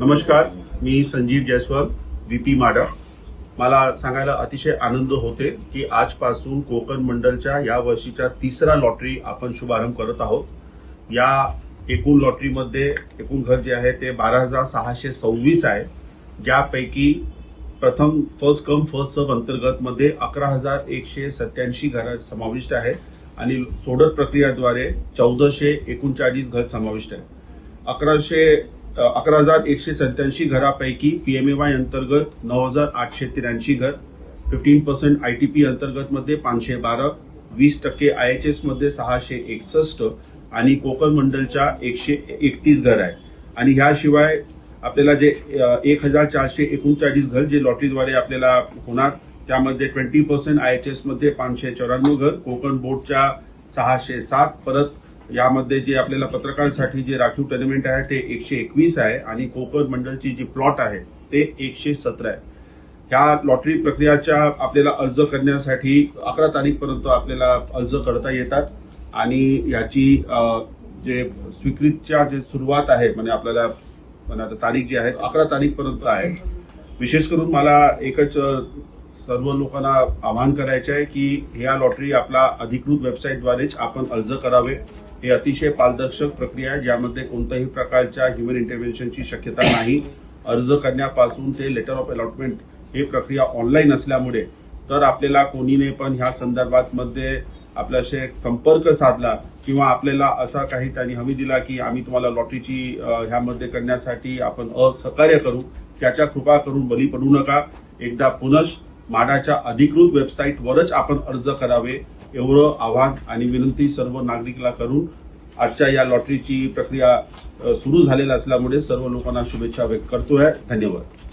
नमस्कार, मी संजीव जयस्वाल, व्हीपी माडा। मला सांगायला अतिशय आनंद होते की आजपासून कोकण मंडलच्या या वर्षीच्या तिसरा लॉटरी आपण शुभारंभ करत आहोत। या एकूण लॉटरीमध्ये एकूण घर जे आहे ते 12,626 आहे, ज्यापैकी प्रथम फर्स्ट कम फर्स्ट सर्व अंतर्गत मध्ये 11,187 घर समाविष्ट आहे आणि सोडत प्रक्रियाद्वारे 1,439 घर समाविष्ट आहे। 11,187 घरापैकी पीएमएवाय अंतर्गत 9,883 घर, 15% आयटीपी अंतर्गत मध्ये 512, 20% आयएचएस मध्ये 661 आणि कोकण मंडलच्या 131 घर आहे। आणि ह्याशिवाय आपल्याला जे 1,439 घर जे लॉटरीद्वारे आपल्याला होणार, त्यामध्ये 20% आयएचएस मध्ये 594 घर, कोकण बोर्डच्या 607, परत यामध्ये जे आपल्याला पत्रकारांसाठी जे राखीव टेनमेंट आहे ते 121 आहे आणि कोकण मंडलची जी प्लॉट आहे ते 117 आहे। ह्या लॉटरी प्रक्रियाच्या आपल्याला अर्ज करण्यासाठी 11 तारीखपर्यंत आपल्याला अर्ज करता येतात आणि याची जे स्वीकृतीच्या जे सुरुवात आहे म्हणजे आपल्याला तारीख जी आहे 11 तारीखपर्यंत आहे। विशेष करून मला एकच सर्व लोकांना आवाहन करायचे आहे की ह्या लॉटरी आपला अधिकृत वेबसाईटद्वारेच आपण अर्ज करावे। हे अतिशय पारदर्शक प्रक्रिया आहे, ज्यामध्ये कोणत्याही प्रकारच्या ह्युमन इंटरव्हेन्शनची शक्यता नाही। अर्ज करण्यापासून ते लेटर ऑफ अलॉटमेंट हे प्रक्रिया ऑनलाईन असल्यामुळे तर आपल्याला कोणीने पण ह्या संदर्भात मध्ये आपल्याशी संपर्क साधला किंवा आपल्याला असा काही त्यांनी हमी दिला की आम्ही तुम्हाला लॉटरीची ह्यामध्ये करण्यासाठी आपण असहकार्य करू, त्याच्या कृपा करून बली पडू नका। एकदा पुनश माडाच्या अधिकृत वेबसाईटवरच आपण अर्ज करावे एवढं आवाहन आणि विनंती सर्व नागरिकांना करून आजच्या या लॉटरीची प्रक्रिया सुरू झालेली असल्यामुळे सर्व लोकांना शुभेच्छा व्यक्त करतोय। धन्यवाद।